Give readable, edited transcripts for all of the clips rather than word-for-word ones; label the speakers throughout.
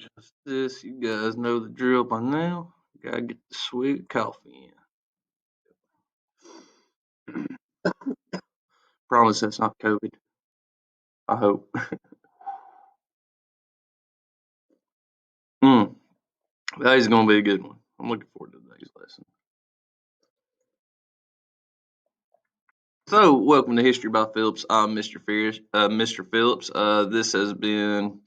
Speaker 1: Just this, you guys know the drill by now. Gotta get the sweet coffee in. Promise that's not COVID. I hope. mm, Today's gonna be a good one. I'm looking forward to today's lesson. So, welcome to History by Phillips. I'm Mr. Phillips. This has been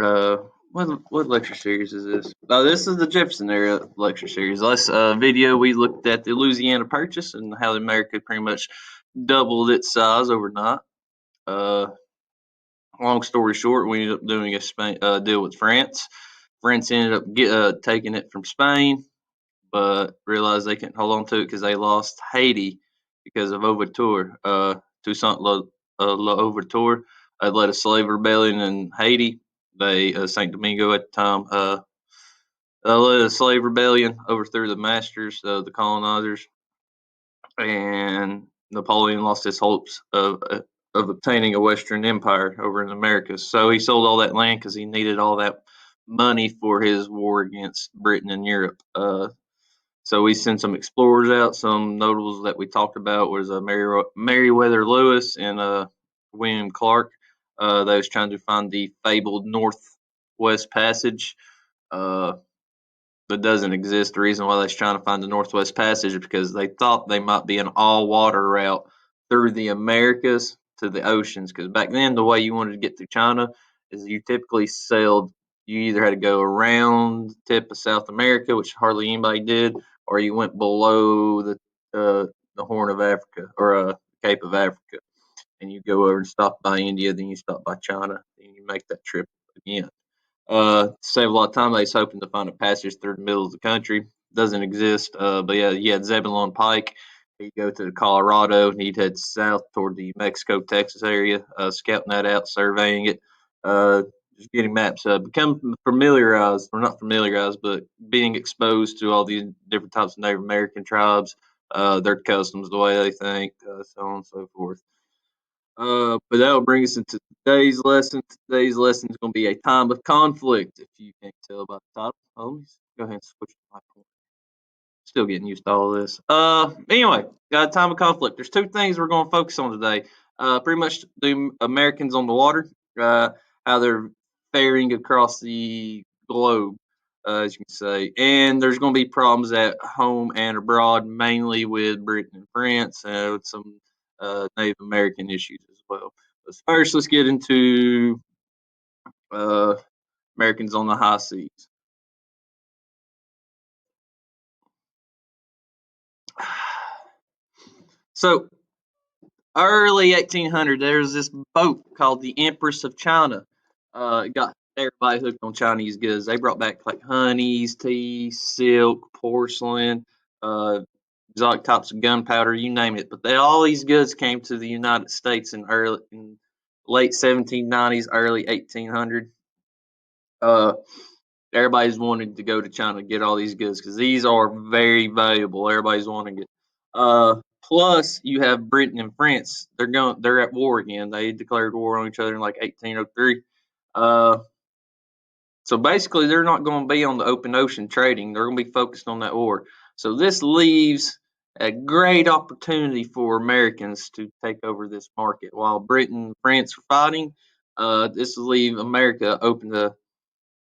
Speaker 1: uh, what lecture series is this? This is the Jefferson Era lecture series. Last video we looked at the Louisiana Purchase and how America pretty much doubled its size overnight. Uh, Long story short, we ended up doing a deal with France. France ended up taking it from Spain, but realized they couldn't hold on to it because they lost Haiti because of Overture. Toussaint Louverture had led a slave rebellion in Haiti. They Saint Domingo at the time led a slave rebellion, overthrew the masters, the colonizers, and Napoleon lost his hopes of obtaining a Western empire over in America. So he sold all that land because he needed all that money for his war against Britain and Europe. So we sent some explorers out. Some notables that we talked about was Meriwether Lewis and William Clark. They was trying to find the fabled Northwest Passage. That doesn't exist. The reason why they're trying to find the Northwest Passage is because they thought they might be an all-water route through the Americas to the oceans. Because back then, the way you wanted to get through China is you typically sailed. You either had to go around the tip of South America, which hardly anybody did, or you went below the Horn of Africa or Cape of Africa, and you go over and stop by India, then you stop by China, and you make that trip again. Save a lot of time. They was hoping to find a passage through the middle of the country. Doesn't exist. But yeah, you had Zebulon Pike. He'd go to the Colorado and he'd head south toward the Mexico, Texas area, scouting that out, surveying it, just getting maps. Become familiarized, or not familiarized, but being exposed to all these different types of Native American tribes, their customs, the way they think, so on and so forth. But that'll bring us into today's lesson. Today's lesson is going to be a time of conflict. If you can't tell by the title, homies, go ahead and switch to my point. Still getting used to all of this. Anyway, got a time of conflict. There's two things we're going to focus on today. Pretty much the Americans on the water, how they're faring across the globe, as you can say. And there's going to be problems at home and abroad, mainly with Britain and France, and with some Native American issues as well. But first, let's get into uh, Americans on the high seas. So, early 1800, there was this boat called the Empress of China. It got everybody hooked on Chinese goods. They brought back like honeys, tea, silk, porcelain, exotic types of gunpowder, you name it. But all these goods came to the United States in late 1790s, early 1800s. Uh, Everybody's wanting to go to China to get all these goods because these are very valuable. Everybody's wanting it. Plus, you have Britain and France. They're at war again. They declared war on each other in like 1803. Uh, so basically, they're not going to be on the open ocean trading. They're going to be focused on that war. So this leaves a great opportunity for Americans to take over this market. While Britain and France are fighting, this will leave America open to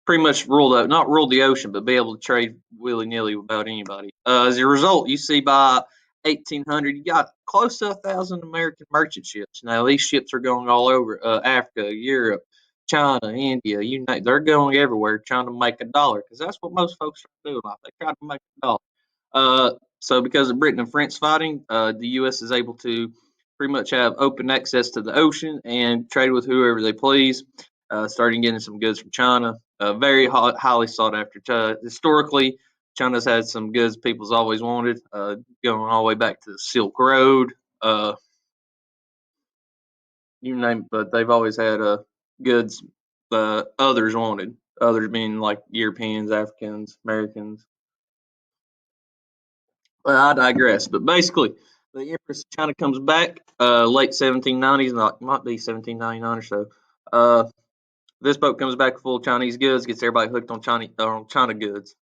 Speaker 1: pretty much not rule the ocean, but be able to trade willy nilly without anybody. As a result, you see by 1800, you got close to 1,000 American merchant ships. Now these ships are going all over Africa, Europe, China, India. They're going everywhere trying to make a dollar because that's what most folks are doing. They try to make a dollar. So because of Britain and France fighting, the U.S. is able to pretty much have open access to the ocean and trade with whoever they please. Starting getting some goods from China, very highly sought after. Historically, China's had some goods people's always wanted, going all the way back to the Silk Road. You name it, but they've always had goods others wanted. Others being like Europeans, Africans, Americans. Well, I digress. But basically, the Empress of China comes back late 1790s, might be 1799 or so. This boat comes back full of Chinese goods, gets everybody hooked on China goods.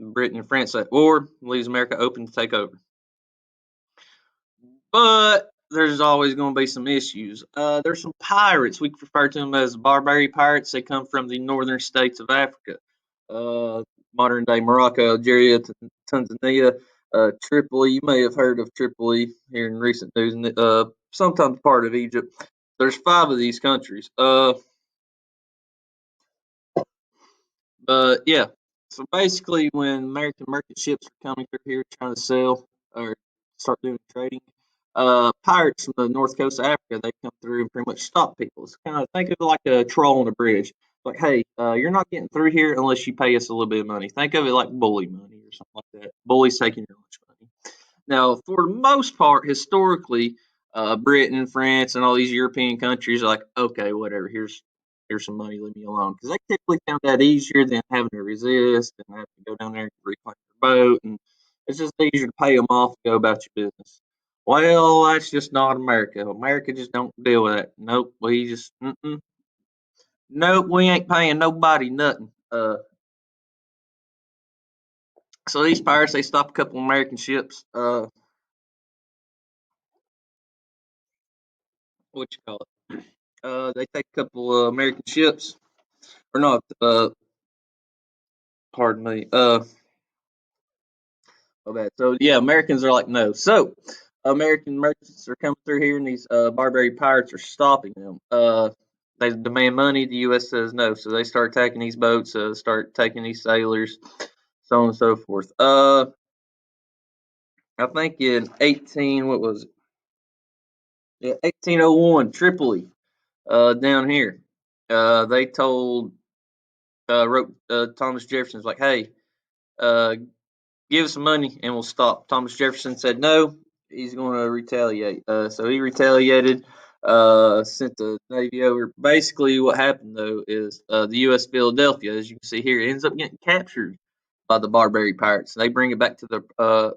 Speaker 1: Britain and France at war, leaves America open to take over. But there's always going to be some issues. There's some pirates. We refer to them as Barbary Pirates. They come from the northern states of Africa, uh, modern day Morocco, Algeria, Tanzania, Tripoli. You may have heard of Tripoli here in recent news, and sometimes part of Egypt. There's 5 of these countries. But yeah, so basically, when American merchant ships are coming through here trying to sell or start doing trading, pirates from the north coast of Africa they come through and pretty much stop people. It's kind of think of it like a troll on a bridge. Like, hey, you're not getting through here unless you pay us a little bit of money. Think of it like bully money or something like that. Bullies taking your lunch money. Now, for the most part, historically, Britain, France, and all these European countries are like, okay, whatever. Here's some money. Leave me alone, because they typically found that easier than having to resist and having to go down there and reclaim their boat, and it's just easier to pay them off and go about your business. Well, that's just not America. America just don't deal with that. Nope, we just nope, we ain't paying nobody nothing. So these pirates they stop a couple American ships. What you call it? They take a couple American ships, or not. Pardon me. My bad. So yeah, Americans are like no. So American merchants are coming through here, and these Barbary pirates are stopping them. They demand money. The U.S. says no, so they start attacking these boats. Start taking these sailors, so on and so forth. I think in 1801, Tripoli, down here. They told wrote Thomas Jefferson's like, hey, uh, give us some money and we'll stop. Thomas Jefferson said no, he's going to retaliate. So he retaliated, sent the Navy over. Basically, what happened though is the U.S. Philadelphia, as you can see here, ends up getting captured by the Barbary Pirates. They bring it back to the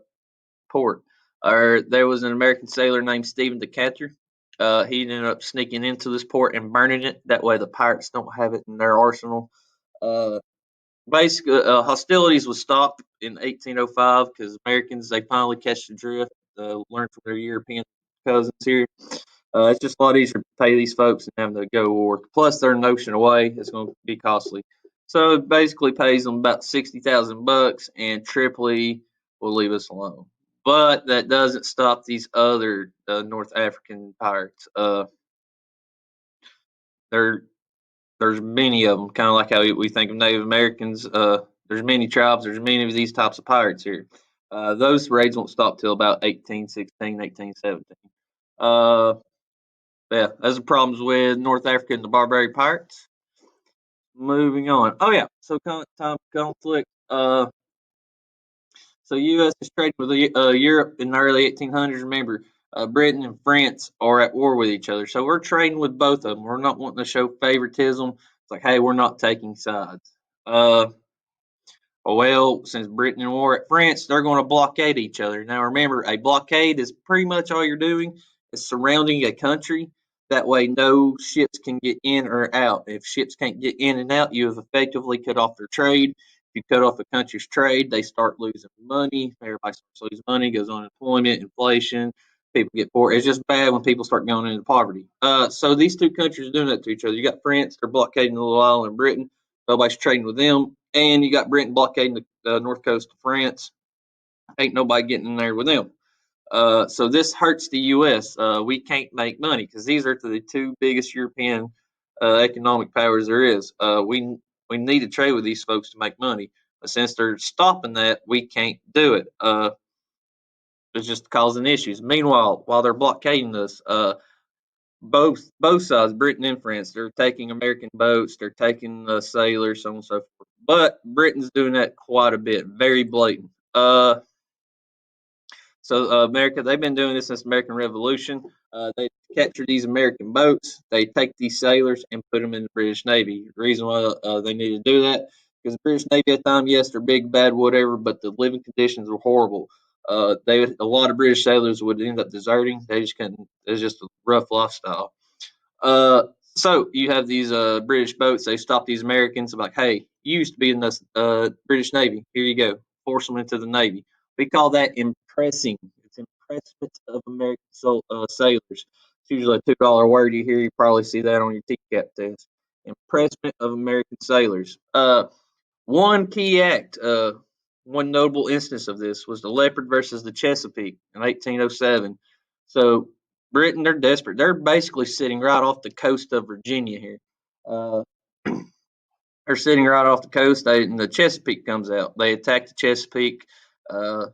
Speaker 1: port. There was an American sailor named Stephen Decatur. He ended up sneaking into this port and burning it. That way, the pirates don't have it in their arsenal. Uh, Basically, hostilities was stopped in 1805 because Americans they finally catch the drift, learn from their European cousins here. It's just a lot easier to pay these folks than having to go to war. Plus, they're an ocean away; it's going to be costly. So it basically pays them about $60,000, and Tripoli will leave us alone. But that doesn't stop these other North African pirates. They're There's many of them, kind of like how we think of Native Americans. There's many tribes. There's many of these types of pirates here. Those raids won't stop till about 1816, 1817. Uh, yeah, those are problems with North Africa and the Barbary Pirates. Moving on. Oh yeah, so time conflict. So U.S. is trading with Europe in the early 1800s. Remember, Britain and France are at war with each other. So we're trading with both of them. We're not wanting to show favoritism. It's like, hey, we're not taking sides. Uh, well, since Britain and war at France, they're going to blockade each other. Now, remember, a blockade is pretty much all you're doing is surrounding a country. That way, no ships can get in or out. If ships can't get in and out, you have effectively cut off their trade. If you cut off a country's trade, they start losing money. Everybody starts losing money, goes on unemployment, inflation. People get poor. It's just bad when people start going into poverty. So these two countries are doing that to each other. You got France, they're blockading the little island of Britain. Nobody's trading with them. And you got Britain blockading the north coast of France. Ain't nobody getting in there with them. So this hurts the U.S. We can't make money because these are the two biggest European economic powers there is. We need to trade with these folks to make money, but since they're stopping that, we can't do it. It's just causing issues. Meanwhile, while they're blockading us, both sides, Britain and France, they're taking American boats, they're taking sailors, so on and so forth. But Britain's doing that quite a bit, very blatant. So America, they've been doing this since the American Revolution. They capture these American boats, they take these sailors and put them in the British Navy. The reason why they need to do that because the British Navy at the time, yes, they're big, bad, whatever, but the living conditions were horrible. A lot of British sailors would end up deserting. They just couldn't. It's just a rough lifestyle. So you have these British boats. They stop these Americans. Like, hey, you used to be in the British Navy. Here you go. Force them into the Navy. We call that impressing. It's impressment of American sailors. It's usually a $2 word you hear. You probably see that on your TCAP test. Impressment of American sailors. One key act, one notable instance of this was the Leopard versus the Chesapeake in 1807. So Britain, they're desperate. They're basically sitting right off the coast of Virginia here. Uh, they're sitting right off the coast. And the Chesapeake comes out. They attack the Chesapeake. Uh,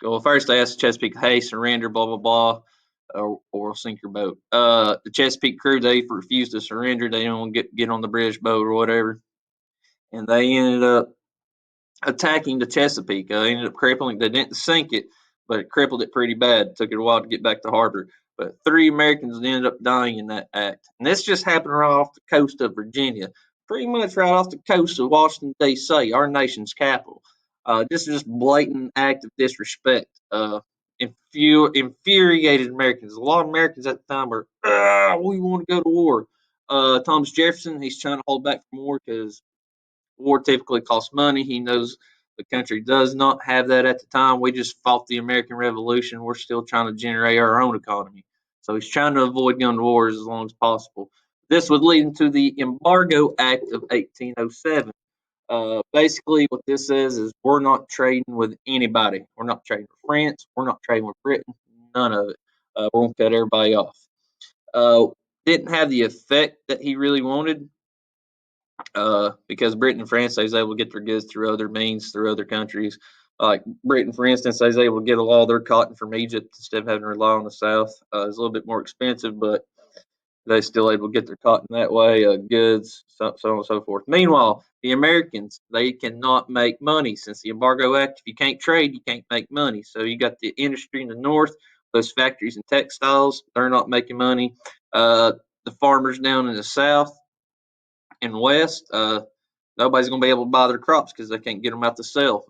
Speaker 1: well, first they ask the Chesapeake, "Hey, surrender, blah blah blah, or we'll sink your boat." The Chesapeake crew they refused to surrender. They didn't want to get on the British boat or whatever, and they ended up attacking the Chesapeake. They ended up crippling. They didn't sink it, but it crippled it pretty bad. Took it a while to get back to harbor. But 3 Americans ended up dying in that act. And this just happened right off the coast of Virginia, pretty much right off the coast of Washington, D.C., our nation's capital. This is just blatant act of disrespect. Infuriated Americans. A lot of Americans at the time were, we want to go to war. Thomas Jefferson, he's trying to hold back from war because war typically costs money. He knows the country does not have that at the time. We just fought the American Revolution. We're still trying to generate our own economy. So he's trying to avoid going to wars as long as possible. This would lead into the Embargo Act of 1807. Basically, what this says is we're not trading with anybody. We're not trading with France. We're not trading with Britain. None of it. We're going to cut everybody off. Uh, didn't have the effect that he really wanted because Britain and France, they was able to get their goods through other means, through other countries. Like Britain, for instance, they was able to get a lot of their cotton from Egypt instead of having to rely on the South. It's a little bit more expensive, but they still able to get their cotton that way, goods, so on and so forth. Meanwhile, the Americans, they cannot make money since the Embargo Act. If you can't trade, you can't make money. So you got the industry in the north, those factories and textiles, they're not making money. The farmers down in the south and west, nobody's going to be able to buy their crops because they can't get them out to sell.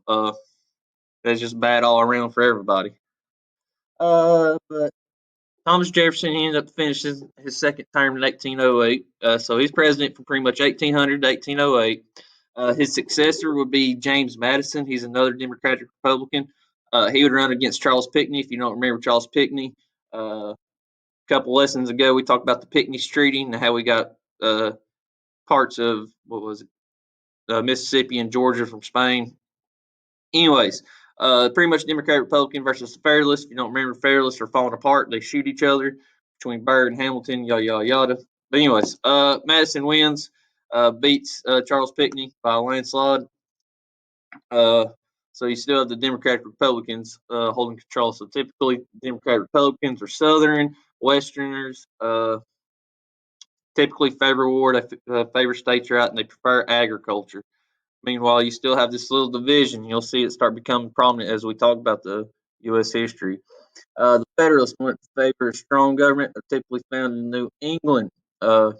Speaker 1: That's just bad all around for everybody. But Thomas Jefferson he ended up finishing his second term in 1808. So he's president from pretty much 1800 to 1808. His successor would be James Madison. He's another Democratic Republican. He would run against Charles Pinckney. If you don't remember Charles Pinckney, a couple lessons ago we talked about the Pinckney's Treaty and how we got parts of what was it, Mississippi and Georgia from Spain. Anyways, pretty much Democrat Republican versus the Federalists. If you don't remember, Federalists are falling apart. They shoot each other between Byrd and Hamilton, yada yada yada. But anyways, Madison wins, beats Charles Pinckney by a landslide. Uh, so you still have the Democratic Republicans holding control. So typically, Democratic Republicans are Southern, Westerners. Typically favor war. They favor states right, and they prefer agriculture. Meanwhile, you still have this little division. You'll see it start becoming prominent as we talk about the U.S. history. The Federalists went in favor of strong government, typically found in New England. Uh,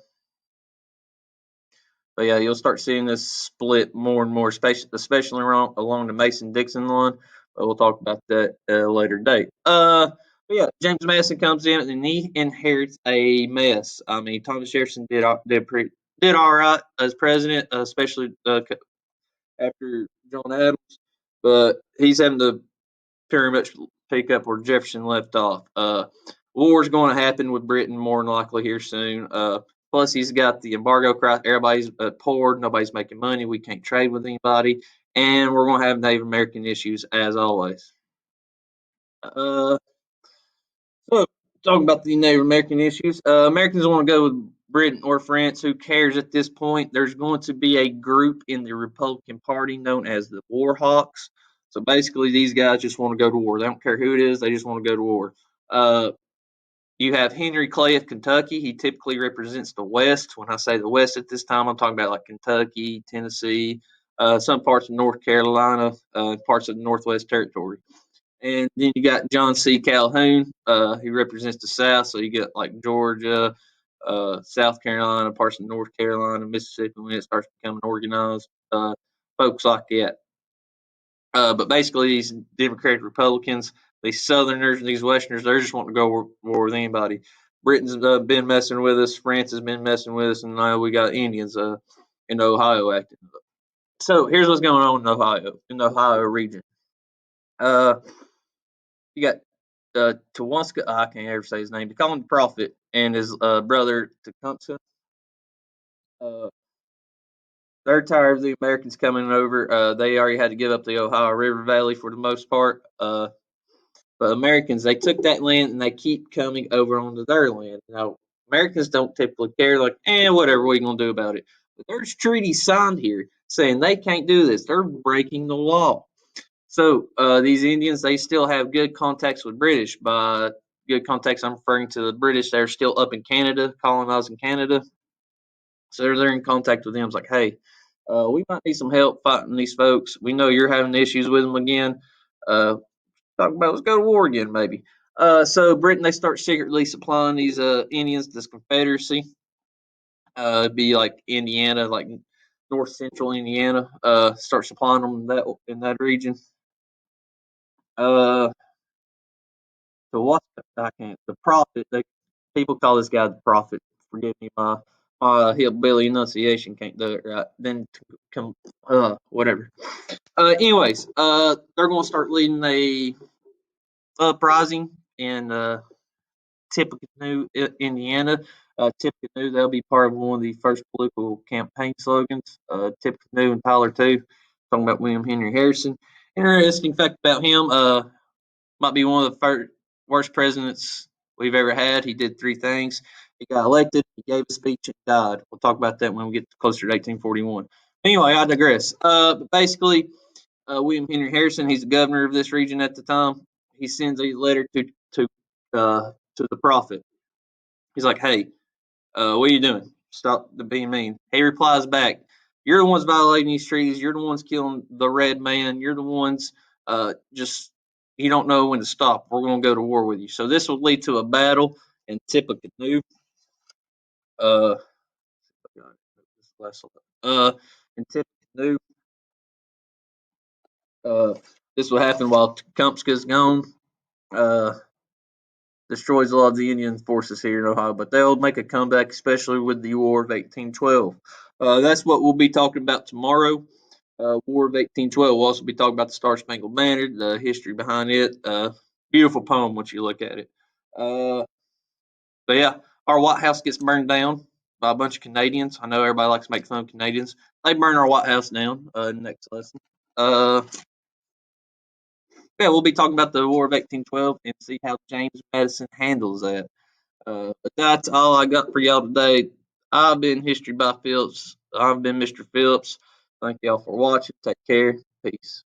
Speaker 1: but yeah, you'll start seeing this split more and more, especially along the Mason-Dixon line. But we'll talk about that at a later date. But yeah, James Madison comes in and he inherits a mess. I mean, Thomas Jefferson did all right as president, especially after John Adams, but he's having to pretty much pick up where Jefferson left off. War's going to happen with Britain more than likely here soon. Plus, he's got the embargo crisis. Everybody's poor. Nobody's making money. We can't trade with anybody. And we're going to have Native American issues as always. Uh, so, talking about the Native American issues, Americans want to go with Britain or France. Who cares at this point? There's going to be a group in the Republican Party known as the Warhawks. So basically, these guys just want to go to war. They don't care who it is. They just want to go to war. Uh, you have Henry Clay of Kentucky. He typically represents the West. When I say the West at this time, I'm talking about like Kentucky, Tennessee, some parts of North Carolina, parts of the Northwest Territory. And then you got John C. Calhoun. He represents the South. So you get like Georgia, South Carolina, parts of North Carolina, Mississippi when it starts becoming organized. Folks like that. But basically, these Democratic Republicans, these Southerners, and these Westerners, they're just wanting to go war with anybody. Britain's been messing with us, France has been messing with us, and now we got Indians in Ohio acting up. So here's what's going on in the Ohio region. Uh, you got Tecumseh, I can't ever say his name. They call him the Prophet, and his brother Tecumseh. Uh, they're tired of the Americans coming over. They already had to give up the Ohio River Valley for the most part. But Americans, they took that land and they keep coming over onto their land. Now, Americans don't typically care, like, whatever we gonna do about it. But there's treaties signed here saying they can't do this. They're breaking the law. So these Indians, they still have good contacts with British. By good contacts, I'm referring to the British. They're still up in Canada, colonizing Canada. So they're in contact with them. It's like, hey, we might need some help fighting these folks. We know you're having issues with them again. Uh, Talk about let's go to war again, maybe. So Britain, they start secretly supplying these Indians, this Confederacy. It'd be like Indiana, like north central Indiana. Start supplying them in that region. Uh, so what? I can't. The prophet. People call this guy the prophet. Forgive me, my hillbilly enunciation can't do it right. Then come, whatever. Anyways, they're gonna start leading a uprising in Tippecanoe, Indiana. Tippecanoe, they'll be part of one of the first political campaign slogans. Tippecanoe and Tyler too, talking about William Henry Harrison. Interesting fact about him, might be one of the worst presidents we've ever had. He did three things. He got elected, he gave a speech, and died. We'll talk about that when we get closer to 1841. Anyway, I digress. But basically, William Henry Harrison, he's the governor of this region at the time. He sends a letter to the prophet. He's like, "Hey, what are you doing? Stop being mean." He replies back, "You're the ones violating these treaties. You're the ones killing the red man. You're the ones just you don't know when to stop. We're going to go to war with you." So this will lead to a battle in Tippecanoe. Uh, in Tippecanoe. Uh, this will happen while Tecumseh's gone. Uh, Destroys a lot of the Indian forces here in Ohio, but they'll make a comeback, especially with the War of 1812. That's what we'll be talking about tomorrow. War of 1812. We'll also be talking about the Star Spangled Banner, the history behind it. Beautiful poem once you look at it. Uh, but yeah, our White House gets burned down by a bunch of Canadians. I know everybody likes to make fun of Canadians. They burn our White House down. Next lesson. Uh, yeah, we'll be talking about the War of 1812 and see how James Madison handles that. But that's all I got for y'all today. I've been History by Phillips. I've been Mr. Phillips. Thank y'all for watching. Take care. Peace.